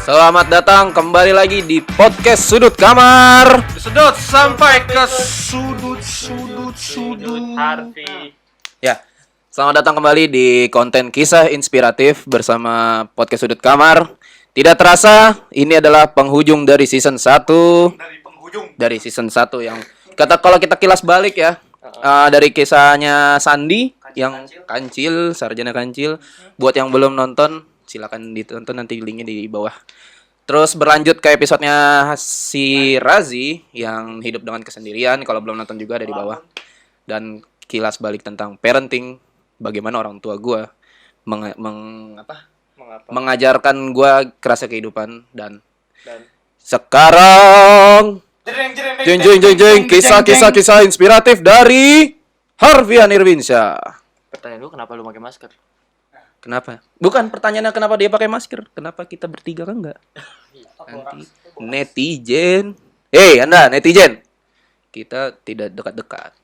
Selamat datang kembali lagi di podcast Sudut Kamar. Sudut sampai ke sudut Harvey. Ya, selamat datang kembali di konten kisah inspiratif bersama podcast Sudut Kamar. Tidak terasa, ini adalah penghujung dari season 1. Dari season 1 yang kalau kita kilas balik ya, dari kisahnya Sandi yang kancil, sarjana kancil. Buat yang belum nonton, silakan ditonton, nanti linknya di bawah. Terus berlanjut ke episodenya si Razi yang hidup dengan kesendirian. Kalau belum nonton juga ada di bawah. Dan kilas balik tentang parenting, bagaimana orang tua gue mengajarkan gue kerasa kehidupan. Dan sekarang jeng kisah inspiratif dari Harvian Irwinsyah. Pertanyaan lu, kenapa lu pakai masker? Kenapa? Bukan pertanyaannya kenapa dia pakai masker. Kenapa kita bertiga kan enggak? Nanti netizen. Anda netizen. Kita tidak dekat-dekat.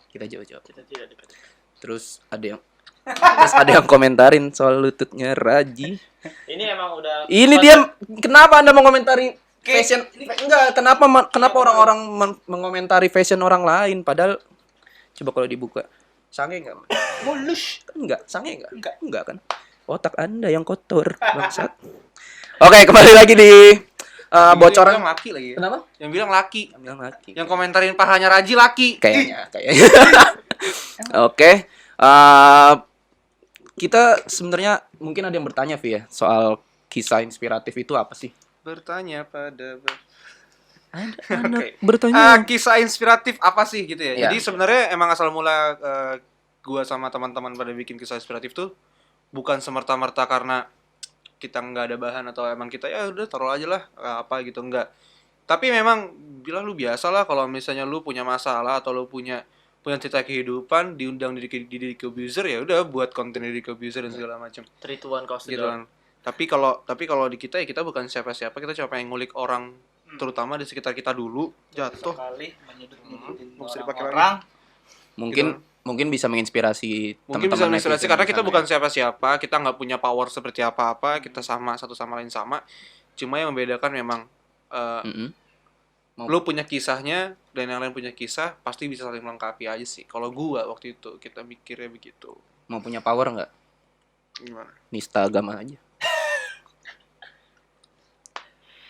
Kita jauh-jauh. Kita tidak dekat. Terus ada yang komentarin soal lututnya Raji. Ini emang udah. Ini dia kenapa Anda mengomentari fashion? Enggak, kenapa orang-orang mengomentari fashion orang lain padahal coba kalau dibuka. Sange enggak? mulus. Enggak, sange enggak? Enggak kan? Otak Anda yang kotor, bangsat. Oke, kembali lagi di bocoran. Yang bilang laki lagi. Kenapa? Yang bilang laki. Bilang laki. Yang komentarin pahanya Raji laki. Kayaknya. Oke. Kita sebenarnya mungkin ada yang bertanya Vi ya, soal kisah inspiratif itu apa sih? Bertanya pada Anak bertanya. kisah inspiratif apa sih gitu ya. Ya. Jadi sebenarnya emang asal mula gua sama teman-teman pada bikin kisah inspiratif tuh bukan semerta-merta karena kita nggak ada bahan atau emang kita ya udah taruh aja lah apa gitu, enggak. Tapi memang bilang lu biasa lah kalau misalnya lu punya masalah atau lu punya cerita kehidupan diundang di Deddy Corbuzier, ya udah buat konten Deddy Corbuzier dan segala macam. Trituan kaos Gitu kan. Tapi kalau di kita ya kita bukan siapa-siapa, kita cuma pengen ngulik orang terutama di sekitar kita dulu jatuh. Sekali menyudut-nyudutin Bisa dipakai orang. Mungkin bisa menginspirasi Mungkin bisa menginspirasi karena kita bukan siapa-siapa, kita nggak punya power seperti apa-apa, kita sama satu sama lain sama. Cuma yang membedakan memang lu punya kisahnya dan yang lain punya kisah, pasti bisa saling melengkapi aja sih. Kalau gua waktu itu kita mikirnya begitu. Mau punya power nggak? Gimana? Nista agama aja.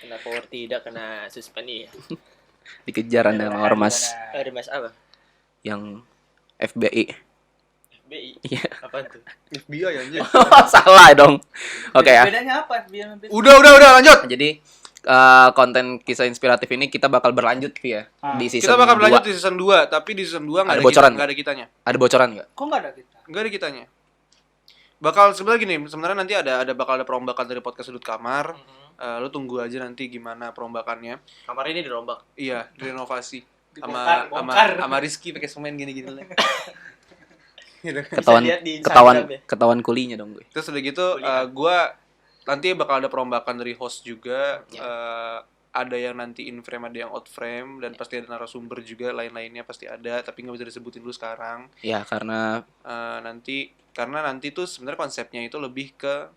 Kena power tidak, kena suspendi ya. Dikejar Anda sama ormas Ormas apa? yang FBI. FBI. Iya. Apaan tuh? FBI anjir. Salah dong. Oke ya. Bedanya apa? Biar Udah lanjut. Jadi konten kisah inspiratif ini kita bakal berlanjut ya di season Kita bakal berlanjut 2. di season 2, tapi di season 2 Ada bocoran enggak ada kitanya. Ada bocoran nggak? kok nggak ada kita? Enggak ada kitanya. Bakal sebenarnya gini, sebenarnya nanti bakal ada perombakan dari podcast Sudut Kamar. Lu tunggu aja nanti gimana perombakannya. Kamar ini dirombak. Iya, direnovasi Bongkar. sama Rizky pakai semen gini-gini lah. Gitu. lihat di Instagram ya. Ketahuan kulinya dong gue. Terus udah gitu gua nanti bakal ada perombakan dari host juga. Ada yang nanti in frame, ada yang out frame, dan pasti ada narasumber juga, lain-lainnya pasti ada, tapi nggak bisa disebutin dulu sekarang. Ya karena Nanti tuh sebenarnya konsepnya itu lebih ke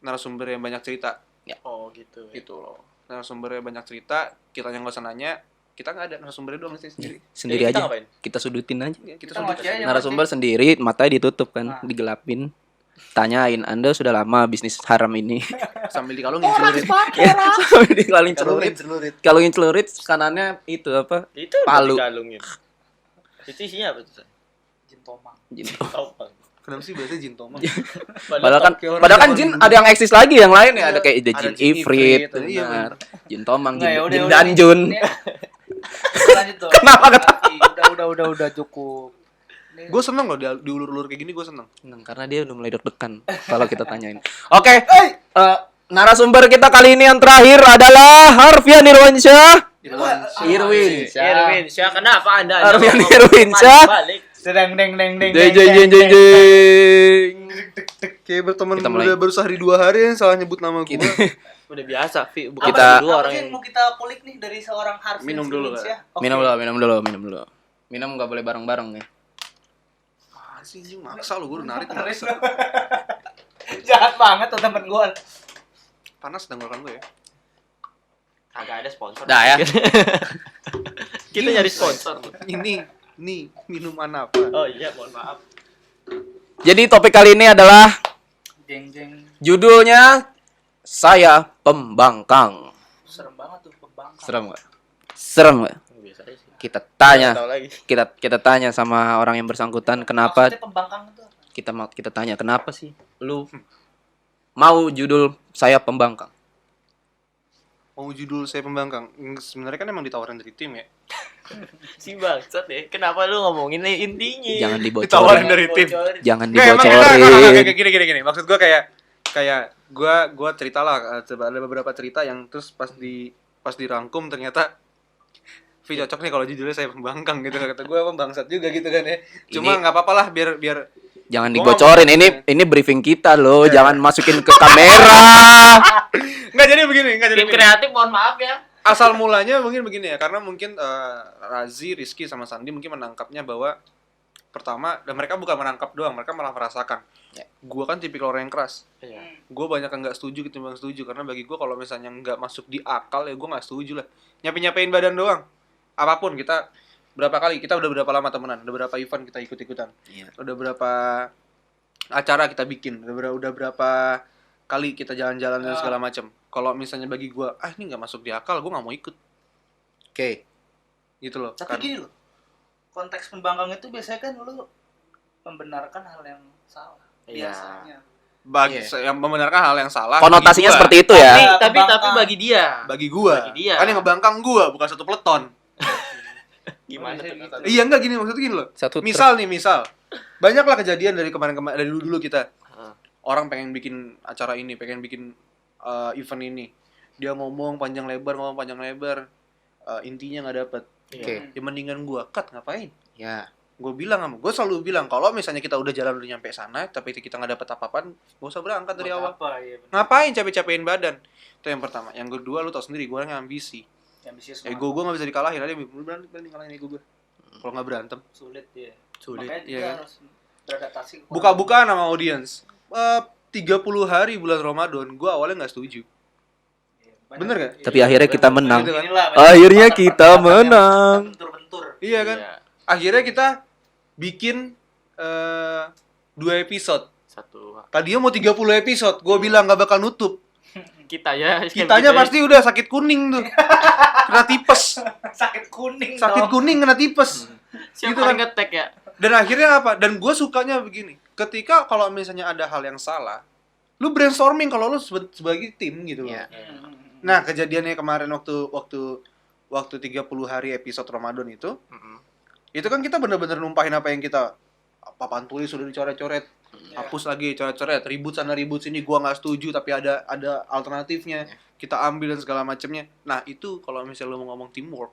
narasumber yang banyak cerita. Oh gitu. Gitu loh. Narasumbernya banyak cerita, kita yang nggak usah nanya, kita nggak ada narasumbernya doang sendiri. sendiri Jadi kita aja. ngapain? Kita sudutin aja. Ya, kita Kita sudut ngoceh aja. Narasumber sendiri, matanya ditutup kan, Nah. digelapin. Tanyain, Anda sudah lama bisnis haram ini? sambil dikalungin celurit. Ya, sambil dikalungin celurit. celurit. Kalungin celurit, kanannya itu apa? Itu Palu. udah dikalungin. Itu isinya apa tuh? Jin Tomang. Topang. Kenapa sih bahasa jin tomang? Padahal kan jin ada yang eksis lagi yang lain ya, ada kayak Ada jin jin ifrit, ifrit, iya, benar. Jin tomang, Nggak, ya jin udah. danjun. Ini- Lanjut tuh. Kenapa kata? Udah cukup. Gue seneng loh diulur-ulur kayak gini, gue seneng. Seneng, karena dia udah mulai deg-degan kalau kita tanyain. Oke, narasumber kita kali ini yang terakhir adalah Harvian Irwinsyah. Irwin. Syah, kenapa Anda Harvian ngomong Irwinsyah. balik? Sedang deng. Kayak berteman Kita mulai. baru sehari 2 hari yang salah nyebut nama gue. Udah biasa, Vi. Bukan Kita- dua Apa orang sih yang yang mau kita kulik nih dari seorang Harvey Minum dulu, Spirits Kak. ya? Oke. Minum dulu. Minum nggak boleh bareng-bareng ya. Sih maksa lu, gue udah narik. Jahat banget tuh temen gue. panas tenggorokan gue ya. Kagak ada sponsor. Dah ya. Kita nyari sponsor. Ini minuman apa? Oh iya, mohon maaf. Jadi topik kali ini adalah Jeng jeng. judulnya Saya Pembangkang. Serem banget tuh pembangkang. Serem gak? Serem gak? Biasa aja sih. Kita Nggak tanya, tahu lagi. kita tanya sama orang yang bersangkutan kenapa Maksudnya pembangkang itu apa? kita tanya kenapa sih lu mau judul Saya Pembangkang? Mau judul saya pembangkang. Sebenarnya kan emang ditawarin dari tim ya. Si bangsat ya. Kenapa lu ngomongin intinya? Jangan Ditawarin dibocorin. dari tim. Jangan Nggak, emang enggak, dibocorin. gini. Maksud gue kayak gue cerita lah, ada beberapa cerita yang terus pas dirangkum ternyata Vi cocok nih kalau judulnya saya pembangkang gitu, kata gue pembangsat juga gitu kan ya. Cuma nggak apa-apa lah biar Jangan Gua dibocorin. nggak Ini briefing kita loh. Jangan masukin ke kamera. nggak jadi begini. Tim kreatif mohon maaf ya. Asal mulanya mungkin begini ya, karena mungkin Razi, Rizky sama Sandi mungkin menangkapnya bahwa pertama, dan mereka bukan menangkap doang, mereka malah merasakan. Ya. Gue kan tipikal orang yang keras. Iya. Gue banyak yang nggak setuju ketimbang setuju, karena bagi gue kalau misalnya nggak masuk di akal ya gue nggak setuju lah. Nyapain badan doang. Apapun kita udah berapa lama temenan, udah berapa event kita ikut-ikutan, Iya. udah berapa acara kita bikin, udah berapa kali kita jalan-jalan dan segala macam. Kalau misalnya bagi gue, ini nggak masuk di akal, gue nggak mau ikut, Oke. gitu loh. Tapi gini loh. Konteks pembangkang itu biasanya kan lu membenarkan hal yang salah. Iya. Biasanya. Bagi yang membenarkan hal yang salah. Konotasinya bagi gua, seperti itu ya. Tapi Pembangkang. bagi dia. bagi gue, Bagi dia. kan yang ngebangkang gue bukan satu peleton. Gimana Biasanya tuh? gitu. Iya enggak gini, maksudnya gini loh. misal banyaklah kejadian dari kemarin-kemarin, dari dulu kita. Heeh. Orang pengen bikin acara ini, pengen bikin event ini. Dia ngomong panjang lebar, intinya nggak dapet. Oke. Ya mendingan gua cut, ngapain? Ya. Gue selalu bilang kalau misalnya kita udah jalan udah nyampe sana tapi kita nggak dapet apa-apaan, gak usah berangkat dari Buat awal. apa? Iya, bener. Ngapain capek-capekin badan? Itu yang pertama. Yang kedua, lu tau sendiri gue orangnya ambisi. Ambisius Ego gue nggak bisa dikalahin, ada berani ngalahin ego gue. Kalau nggak berantem, sulit ya. Sulit. Makanya iya kita kan? harus beradaptasi. ke buka-bukaan sama audiens. 30 hari bulan Ramadan, gue awalnya nggak setuju. Iya, banyak. Bener nggak? Tapi akhirnya kita menang. Gitu kan? Inilah, banyak Akhirnya kesempatan kita yang menang. Bentur-bentur. Iya kan? Akhirnya kita bikin 2 episode. Satu. Tadinya mau 30 episode, gue bilang nggak bakal nutup. Kita ya. Kitanya pasti udah sakit kuning tuh, kena tipes. Sakit kuning. Sakit dong. kuning kena tipes. Siapa gitu yang kan. ngetek ya? Dan akhirnya apa? Dan gue sukanya begini. Ketika kalau misalnya ada hal yang salah, lu brainstorming kalau lu sebagai tim gitu loh. Iya. Nah, kejadiannya kemarin waktu 30 hari episode Ramadan itu kan kita bener-bener numpahin apa yang kita papan tulis sudah dicoret-coret, hapus lagi, coret-coret, ribut sana ribut sini, gua nggak setuju tapi ada alternatifnya, kita ambil dan segala macamnya. Nah, itu kalau misalnya lu mau ngomong teamwork,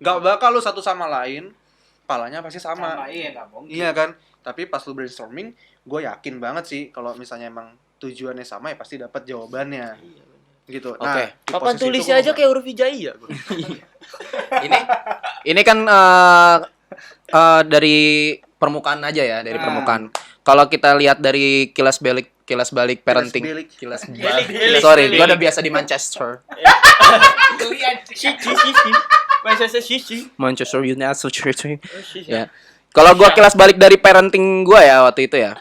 nggak bakal lu satu sama lain palanya pasti sama. Iya, nggak mungkin. Iya kan? Tapi pas lu brainstorming, gue yakin banget sih kalau misalnya emang tujuannya sama ya pasti dapat jawabannya. Gitu. Oke. Nah, di Papan posisi tulisnya itu aja gua kayak huruf hijaiyah. Ini kan dari permukaan aja ya, dari permukaan. Kalau kita lihat dari kilas balik parenting. Kilas Kilas Belik. Sorry, gua udah biasa di Manchester. Geli anjing. Sisi. Manchester Sisi. Manchester United. Sisi. Ya. Kalau gua kilas balik dari parenting gua ya waktu itu ya.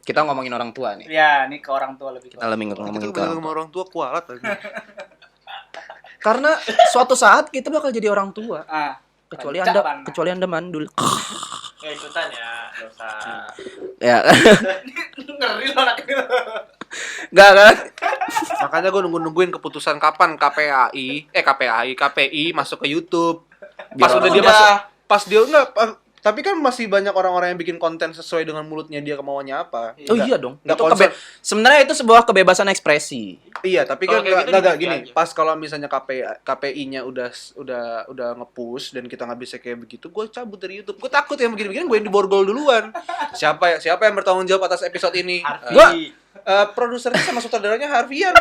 Kita ngomongin orang tua nih. Ya, ini ke orang tua lebih. Kita lebih Kita ngomongin ke bilang orang sama tua. orang tua kualat lagi. Karena suatu saat kita bakal jadi orang tua. Ah, Kecuali rancak Anda banget. kecuali Anda mandul. Ya ikutan ya, dosa. Ya. Ngeri lo anak ini. Enggak kan? Makanya gue nungguin keputusan kapan KPI masuk ke YouTube. Pas Biar udah orang- dia masuk, pas dia enggak, tapi kan masih banyak orang-orang yang bikin konten sesuai dengan mulutnya dia kemauannya apa. Oh iya dong. Nggak Itu konsen. sebenarnya itu sebuah kebebasan ekspresi. Iya, tapi Kalau kan kayak gitu nggak di-TV gini. aja. Pas kalau misalnya KPI-nya udah nge-push dan kita nggak bisa kayak begitu, gue cabut dari YouTube. Gue takut yang begini-begini gue yang diborgol duluan. Siapa yang bertanggung jawab atas episode ini? Gua Produsernya sama sutradaranya Harfian.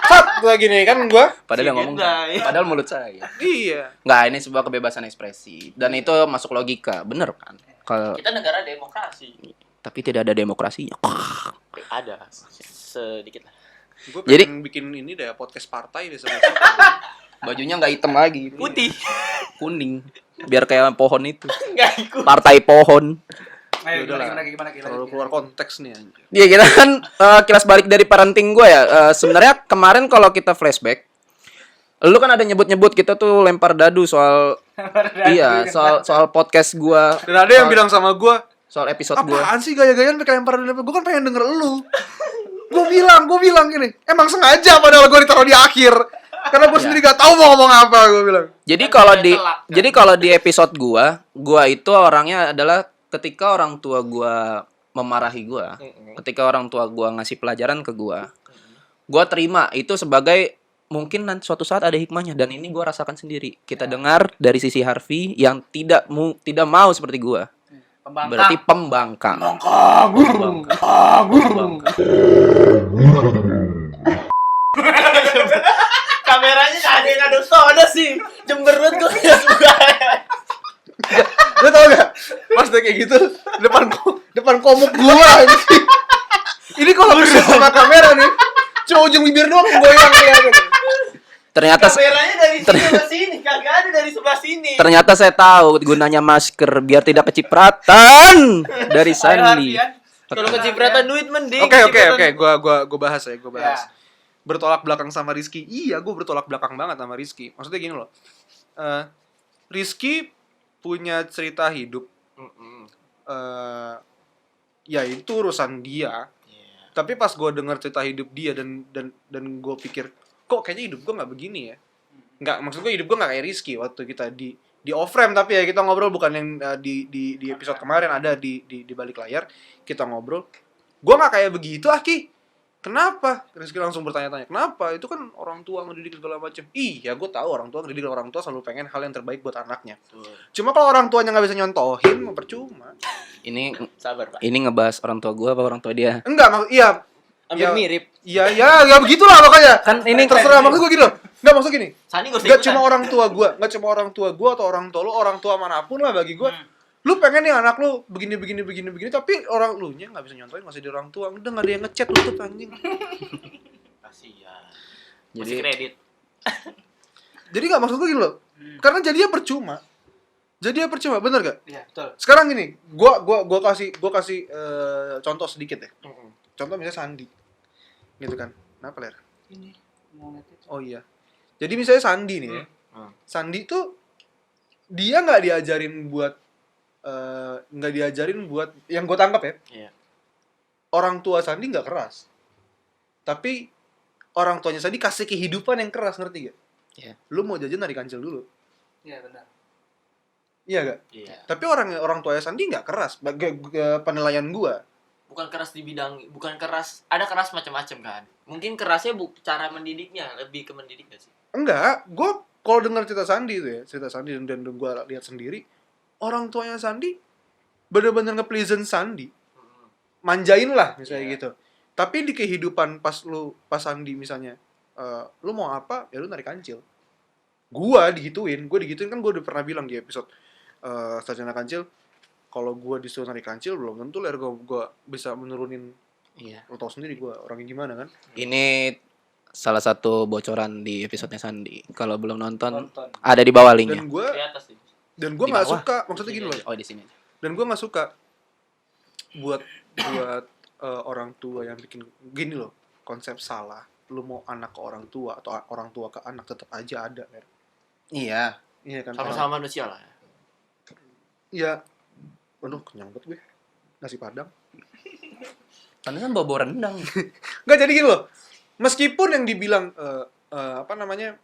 Cut gue gini kan gue. Padahal yang ngomong Iya. padahal mulut saya. Iya. Enggak, ini sebuah kebebasan ekspresi dan itu masuk logika, bener kan? Kalau Kita negara demokrasi. tapi tidak ada demokrasinya. Ada sedikit lah. Gue Jadi- pengen bikin ini deh podcast partai deh sama Bajunya nggak hitam lagi, Putih. kuning. Biar kayak pohon itu. Enggak ikut. Partai pohon. Ayo, Yaudah lah. gimana? terlalu keluar konteks nih anjir. Iya kita kan kilas balik dari parenting gue ya. Sebenarnya kemarin kalau kita flashback, lu kan ada nyebut-nyebut kita tuh lempar dadu soal iya soal podcast gue, Dan ada yang bilang sama gue, soal episode gue. apaan sih gaya-gayaan pakai lempar dulu? Gue kan pengen denger lu. Gue bilang gini, emang sengaja padahal gue ditaruh di akhir. Karena gue sendiri gak tahu mau ngomong apa, gue bilang. Jadi Kan kalau dia di telat, kan? jadi kalau di episode gua itu orangnya adalah ketika orang tua gua memarahi gua, ketika orang tua gua ngasih pelajaran ke gua terima itu sebagai mungkin nanti suatu saat ada hikmahnya dan ini gua rasakan sendiri. Kita dengar dari sisi Harvey yang tidak mau seperti gua. Berarti pembangkang. Kameranya gak ada yang ngadu soda sih. Jemberut gue kayak suka. Lu tau gak? Pas dia kayak gitu, depan komuk gua anjing. Ini kalau bisa sama kamera nih, cuma ujung bibir doang goyang kayak gitu. Ternyata Kameranya dari sini ke sini, kagak ada dari sebelah sini. ternyata saya tahu gunanya masker biar tidak kecipratan dari Sandi. Kalau kecipratan duit mending. Oke, gua bahas ya, gua bahas. Bertolak belakang sama Rizky. Iya, gue bertolak belakang banget sama Rizky. Maksudnya gini loh. Rizky punya cerita hidup. Ya itu urusan dia. Tapi pas gue denger cerita hidup dia dan gue pikir, kok kayaknya hidup gue nggak begini ya. Nggak, maksud gue hidup gue nggak kayak Rizky waktu kita di off frame, tapi ya kita ngobrol bukan yang di episode kemarin ada di balik layar kita ngobrol. Gue nggak kayak begitu, Ki. Kenapa? Rizky langsung bertanya-tanya. Kenapa? Itu kan orang tua ngedidik segala macam. Iya, gue tahu orang tua ngedidik, orang tua selalu pengen hal yang terbaik buat anaknya. Cuma kalau orang tuanya nggak bisa nyontohin, mau percuma. Ini Sabar, Pak. ini ngebahas orang tua gua apa orang tua dia? Enggak, iya. Hampir Ya, mirip. ya begitulah makanya. Kan ini terserah, maksud gue gini loh. Enggak, maksud gini. Sani gak usah Enggak ikutan. cuma orang tua gua atau orang tua lu, orang tua manapun lah bagi gua. Lu pengen nih anak lu begini, tapi orang lu nya nggak bisa nyontohin, masih di orang tua. Udah nggak ada yang ngechat, tutup anjing. Kasihan. Jadi- Masih kredit. Jadi nggak, maksud gue gini loh. Karena jadinya percuma. Bener gak? Iya, betul. Sekarang gini, gua kasih contoh sedikit deh. Contoh misalnya Sandi. Gitu kan. Kenapa, Ler? Ini mau lihat itu. Oh iya. Jadi misalnya Sandi nih ya. Sandi tuh dia nggak diajarin buat yang gue tangkap ya. Iya. Orang tua Sandi nggak keras. Tapi orang tuanya Sandi kasih kehidupan yang keras, ngerti gak? Iya. Lu mau jajan dari kancil dulu. Iya, benar. Iya gak? Iya. Tapi orang tuanya Sandi nggak keras. Penilaian gua. Bukan keras di bidang, bukan keras, ada keras macam-macam kan. Mungkin kerasnya cara mendidiknya, lebih ke mendidik gak sih? Enggak, gue kalau dengar cerita Sandi itu ya, dan gue lihat sendiri, orang tuanya Sandi bener-bener nge-pleasant Sandi, manjain lah misalnya Iya. gitu. Tapi di kehidupan pas Sandi misalnya, lu mau apa? Ya lu narik kancil. Gue digituin kan, gue udah pernah bilang di episode Sarjana Kancil, kalau gue disuruh narik kancil belum tentu ler gue bisa menurunin. Iya. Lo tau sendiri gue orangnya gimana kan. Ini salah satu bocoran di episodenya Sandi. Kalau belum nonton, Nonton. ada di bawah linknya. Dan gue Di atas sih. dan gue Di nggak bawah. suka, maksudnya gini loh. Oh, di sini. Dan gue nggak suka buat orang tua yang bikin gini loh, konsep salah. Lu mau anak ke orang tua atau orang tua ke anak, tetap aja ada, Mer. Iya. Iya kan? Sama-sama manusia lah. Iya. Aduh, kenyang banget gue. Nasi Padang. Karena kan bawa rendang. Nggak, jadi gini loh. Meskipun yang dibilang apa namanya,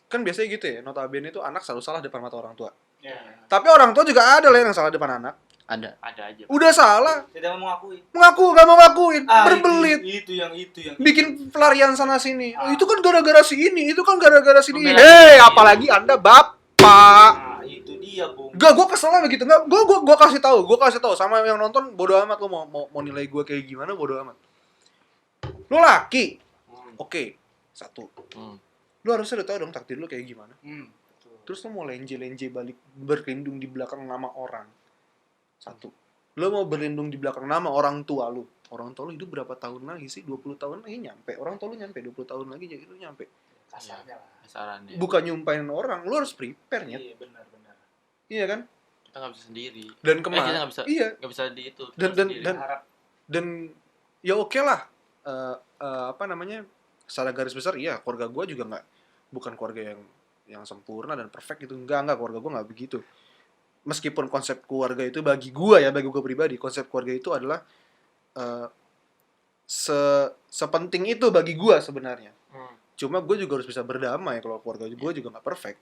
kan biasanya gitu ya, notabene itu anak selalu salah depan mata orang tua. Iya. Tapi orang tua juga ada lah yang salah depan anak. Ada. Ada aja. Udah salah, Tidak mau mengakui. nggak mau ngakuin, berbelit. Itu yang. Bikin pelarian sana sini. Oh, itu kan gara-gara si ini, itu kan gara-gara sini. Membela Hei, apalagi Anda bapak. Nah, itu dia, Bung. Gak, gue kesel lah begitu. Gak, gue kasih tahu sama yang nonton, bodo amat lo mau nilai gue kayak gimana, bodo amat. Lo laki, oke, satu. Lo harusnya udah tahu dong takdir lo kayak gimana. Betul. Terus lo mau lenje balik berlindung di belakang nama orang. Satu. Lo mau berlindung di belakang nama orang tua lo. orang tua lu hidup berapa tahun lagi sih? 20 tahun lagi nyampe. Orang tua lu nyampe 20 tahun lagi jadi lu nyampe. Kasarnya lah. Kasaran dia. Bukan nyumpain orang, lu harus prepare nya. Iya benar-benar. Iya kan? Kita nggak bisa sendiri. Dan Kita kemana? nggak bisa. Iya. Nggak bisa di itu. Dan- sendiri. Harap Dan ya oke lah. Apa namanya? Secara garis besar iya, keluarga gua juga bukan keluarga yang sempurna dan perfect gitu. Enggak, keluarga gua nggak begitu. Meskipun konsep keluarga itu bagi gua pribadi, konsep keluarga itu adalah eh, sepenting itu bagi gua sebenarnya. Cuma gue juga harus bisa berdamai kalau keluarga gue juga nggak perfect.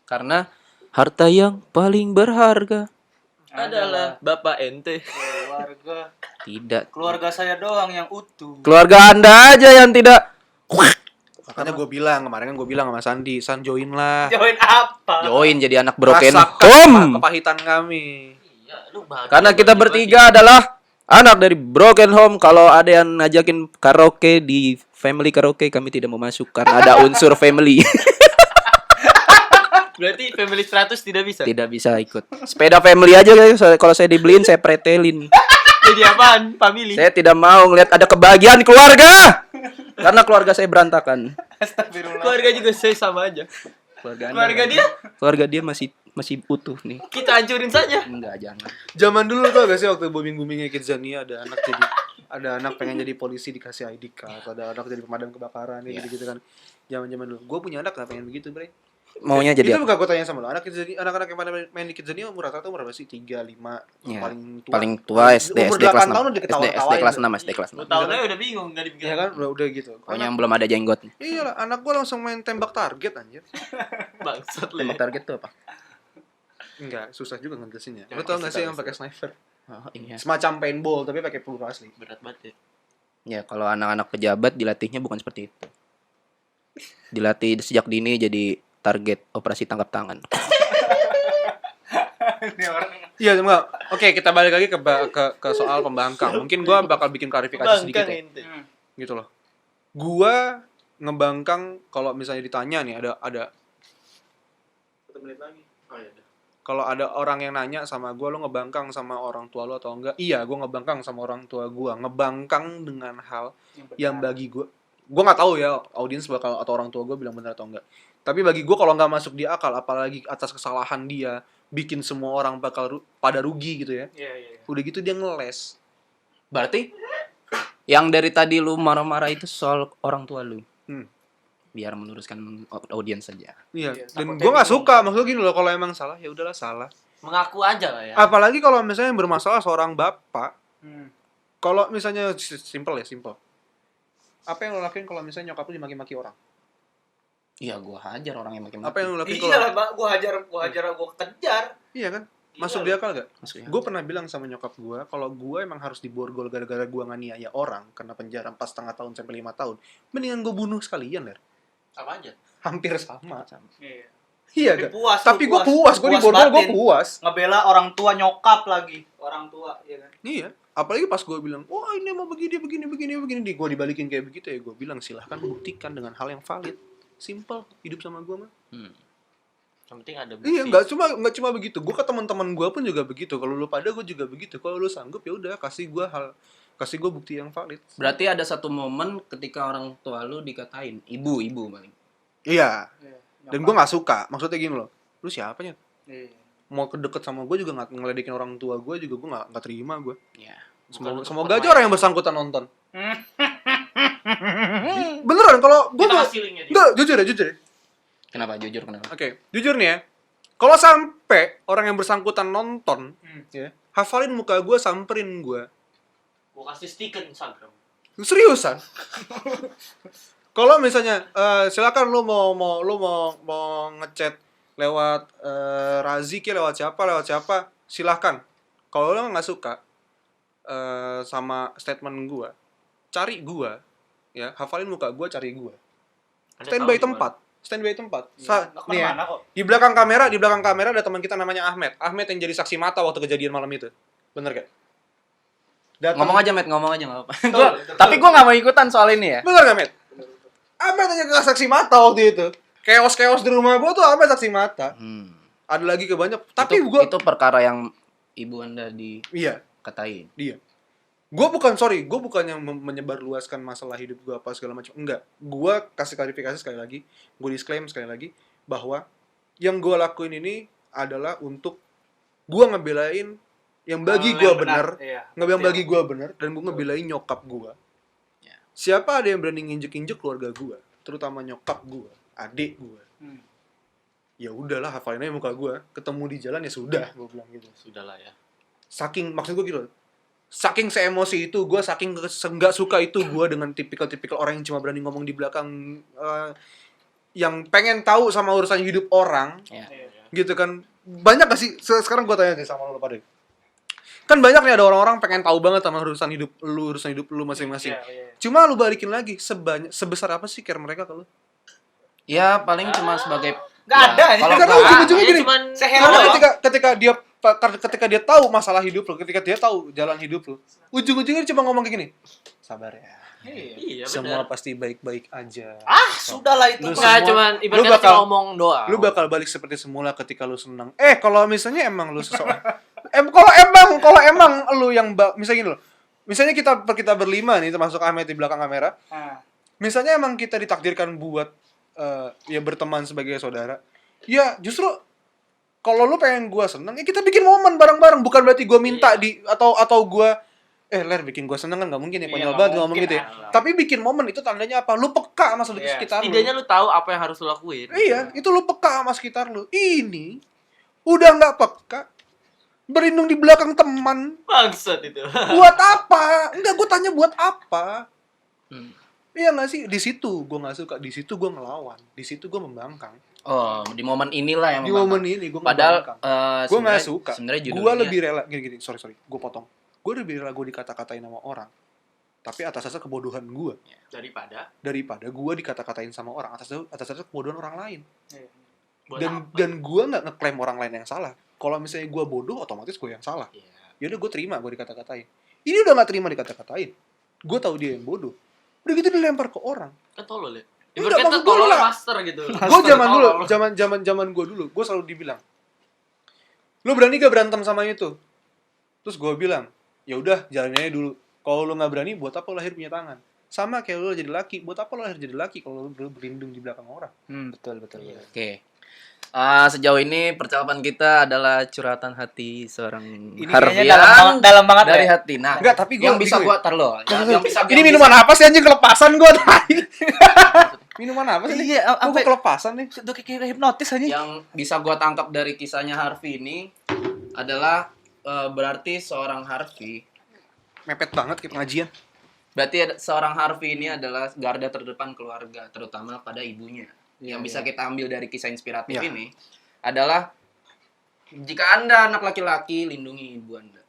Karena harta yang paling berharga Adalah bapak ente. keluarga. tidak. Keluarga saya doang yang utuh. Keluarga Anda aja yang tidak. Makanya gue bilang kemarin kan gue bilang sama Sandi, San join lah. Join apa? Join jadi anak broken Rasakan home. kepahitan kami. Iya, lu bahagia. Karena kita bagi-bagi. bertiga adalah anak dari broken home. Kalau ada yang ngajakin karaoke di family karaoke, kami tidak mau masuk karena ada unsur family. Berarti family 100 tidak bisa. Tidak bisa ikut. Sepeda family aja guys. Kalau saya dibeliin saya pretelin. Jadi apaan? Family. Saya tidak mau ngeliat ada kebahagiaan keluarga. Karena keluarga saya berantakan. Astagfirullah. Keluarga juga saya sama aja. Keluarga dia Keluarga dia masih utuh nih. kita hancurin saja. Enggak, jangan. Zaman dulu tuh gak sih waktu booming-boomingnya Kidzania ada anak pengen jadi polisi dikasih ID card, ada anak jadi pemadam kebakaran gitu kan. Zaman-zaman dulu. Gue punya anak gak pengen begitu, Bre. Maunya jadi itu apa? bukan gue tanya sama lo. Anak-anak yang pada main di Kidzania umur rata-rata umur berapa sih? 3, 5, Ya, paling tua. paling tua SD Umur SD 8 kelas 6. tahun udah SD diketawa-tawain. kelas 6, SD kelas 6. Lu tahun aja udah bingung enggak dipikirin. Ya kan udah gitu. Pokoknya yang belum ada jenggot. Iyalah, anak gua langsung main tembak target anjir. Bangsat lu. Tembak target tuh apa? Enggak, susah juga ngejelasinnya. Jangan Lu tau kasih gak sih tahu, yang pakai sniper? Oh, iya. Semacam paintball tapi pakai peluru asli. Berat banget ya. Ya, kalau anak-anak pejabat dilatihnya bukan seperti itu. Dilatih sejak dini jadi target operasi tangkap tangan. Ini orang Iya, enggak. Oke, kita balik lagi ke soal pembangkang. Mungkin gua bakal bikin klarifikasi sedikit ya. ente. Gitu loh. Gua ngebangkang kalau misalnya ditanya nih ada 1 menit lagi. Oh iya. kalau ada orang yang nanya sama gua lo ngebangkang sama orang tua lo atau enggak? Iya, gua ngebangkang sama orang tua gua. Ngebangkang dengan hal yang bagi gua nggak tahu ya audiens bakal atau orang tua gua bilang benar atau enggak. Tapi bagi gua kalau nggak masuk di akal, apalagi atas kesalahan dia, bikin semua orang bakal pada rugi gitu ya. Iya. Udah gitu dia ngeles. Berarti yang dari tadi lu marah-marah itu soal orang tua lu. Biar meluruskan audiens saja. Iya. Iya, Dan takutnya gua nggak bingung. suka. Maksudnya gini loh, kalau emang salah ya udahlah salah. Mengaku aja lah ya. Apalagi kalau misalnya yang bermasalah seorang bapak. Hmm. Kalau misalnya simple. Apa yang lo lakuin kalau misalnya nyokap lu dimaki-maki orang? Iya, gua hajar orang yang makin Apa yang lo lakuin Iya kalau lah, Pak. Gua hajar, gua kejar. Iya kan? Masuk di akal gak? Maksudnya? Gue pernah bilang sama nyokap gue, kalau gue emang harus diborgol gara-gara gue nganiaya orang, kena penjara 4,5 tahun sampai 5 tahun, mendingan gue bunuh sekalian, Der. Apa aja? Hampir sama. Iya. Iya Tapi gak? puas. Tapi lu, gue puas, gue diborgol gue batin. puas. Ngebela orang tua nyokap lagi. Orang tua, iya kan? Iya. Apalagi pas gue bilang, wah ini emang begini. Gue dibalikin kayak begitu ya, gue bilang silahkan buktikan dengan hal yang valid. Simple, hidup sama gue mah. Yang penting ada bukti. Iya, nggak cuma begitu. Gue ke teman-teman gue pun juga begitu. Kalau lu pada gue juga begitu. Kalau lu sanggup ya udah kasih gue bukti yang valid. Berarti ada satu momen ketika orang tua lu dikatain ibu paling. Iya. Iya. Dan gue nggak suka. Maksudnya gini loh. Lu siapanya? Iya. Mau kedeket sama gue juga nggak ngeledekin orang tua gue juga gue nggak terima gue. Ya. Semoga aja orang yang bersangkutan nonton. Beneran kalau gue Kita tuh kasih linknya dia. enggak jujur ya. Kenapa jujur kenapa? Oke, jujur nih ya. Kalau sampai orang yang bersangkutan nonton, ya, hafalin muka gue, samperin gue. Gua kasih stiker Instagram. Seriusan? Kalau misalnya silakan lu mau ngechat lewat Razi ke lewat siapa silahkan. Kalau lu nggak suka sama statement gue, cari gue, ya hafalin muka gue, cari gue. Standby tempat. Nih ya, Kemana kok? di belakang kamera ada teman kita namanya Ahmed yang jadi saksi mata waktu kejadian malam itu. Bener gak? Ngomong aja nggak apa-apa. Tapi gua nggak mau ikutan soal ini ya. Bener gak, Met? Ahmed aja ke saksi mata waktu itu. Chaos di rumah gua tuh Ahmed saksi mata. Ada lagi kebanyak. Tapi itu, gua itu perkara yang ibu Anda iya, dikatain. dia. Gue bukannya menyebarluaskan masalah hidup gue apa segala macam. Enggak. Gue kasih klarifikasi sekali lagi, gue disclaim sekali lagi bahwa yang gue lakuin ini adalah untuk gue ngebelain yang bagi gue benar, Iya. yang bagi gue benar, dan gue ngebelain nyokap gue. Ya. Siapa ada yang berani nginjek-injek keluarga gue, terutama nyokap gue, adik gue. Ya udahlah, hafalin aja muka gue, ketemu di jalan ya sudah, gue bilang gitu. Sudahlah ya. Saking, maksud gue gitu, saking seemosi itu, gue saking nggak suka itu gue dengan tipikal-tipikal orang yang cuma berani ngomong di belakang, yang pengen tahu sama urusan hidup orang, Ya. gitu kan. Banyak gak sih, sekarang gue tanya deh sama lo pada, kan banyak nih ada orang-orang pengen tahu banget sama urusan hidup lu masing-masing. Cuma lu balikin lagi, sebesar apa sih care mereka ke lu? Ya paling cuma sebagai Nggak ada, ini kalau karena nggak- ujung-ujungnya Ya, gini, cuman Sehello karena doang. ketika dia tahu masalah hidup lu, ketika dia tahu jalan hidup lu, ujung-ujungnya dia cuma ngomong kayak gini, sabar ya, Iya, semua benar. pasti baik-baik aja. Sudahlah itu. Lu Enggak, semua- cuman lu ibaratnya bakal- cuma ngomong doang. Lu bakal balik seperti semula ketika lu senang. Kalau misalnya emang lu seseorang, kalau emang lu yang misalnya gini loh, misalnya kita berlima nih, termasuk Ahmed di belakang kamera, Nah, misalnya emang kita ditakdirkan buat ya berteman sebagai saudara, ya justru kalau lu pengen gua seneng, ya kita bikin momen bareng-bareng. Bukan berarti gua minta atau gua Ler bikin gua seneng kan nggak mungkin ya, Iya, konyol nggak banget ngomong mungkin, gitu ya. Allah. Tapi bikin momen itu tandanya apa? Lu peka sama Iya, sekitar lu. Setidaknya lu tahu apa yang harus lu lakuin. Iya, itu lu peka sama sekitar lu. Ini udah nggak peka, berlindung di belakang teman. Bangsat itu. Buat apa? Enggak, gue tanya buat apa? Hmm. Iya nggak sih? Di situ gue nggak suka, di situ gue ngelawan, di situ gue membangkang. Oh, di momen inilah yang Di membangkang. momen ini gue Padahal membangkang. Gue nggak sebenarnya- suka. Sebenarnya Gue judulnya lebih rela gini, sorry, gue potong. Gue lebih rela gue dikata-katain sama orang, tapi atas dasar kebodohan gue, daripada gue dikata-katain sama orang atas dasar kebodohan orang lain. Buat Dan apa? dan gue nggak ngeklaim orang lain yang salah. Kalau misalnya gue bodoh, otomatis gue yang salah. Iya. Yaudah gue terima gue dikata-katain. Ini udah nggak terima dikata-katain. Gue tahu dia yang bodoh. Udah gitu dilempar ke orang. Kan tolol ya. Enggak, Ibaratnya maksud gua tolol lah. master gitu. Gue zaman dulu, Tolol. zaman gue dulu, gue selalu dibilang, lu berani gak berantem sama itu? Terus gue bilang, ya udah jalanin aja dulu. Kalau lu nggak berani, buat apa lu lahir punya tangan? Sama kayak lu jadi laki, buat apa lu lahir jadi laki kalau lu berlindung di belakang orang? betul. Oke. Sejauh ini percakapan kita adalah curhatan hati seorang Ini Harfian kayaknya dalam banget dari ya. hati. Nah, Enggak, tapi gua yang bisa bingung gua tar lo. Yang bisa Ini minuman apa sih anjing, kelepasan gue tadi? Minuman apa sih? Iya, Kok gue kelepasan nih? Udah kayak hipnotis aja. yang bisa gua tangkap dari kisahnya Harvey ini adalah berarti seorang Harvey Mepet banget kayak pengajian. seorang Harvey ini adalah garda terdepan keluarga, terutama pada ibunya. Iya, Yang bisa kita ambil dari kisah inspiratif Iya. ini adalah jika Anda anak laki-laki, lindungi ibu Anda.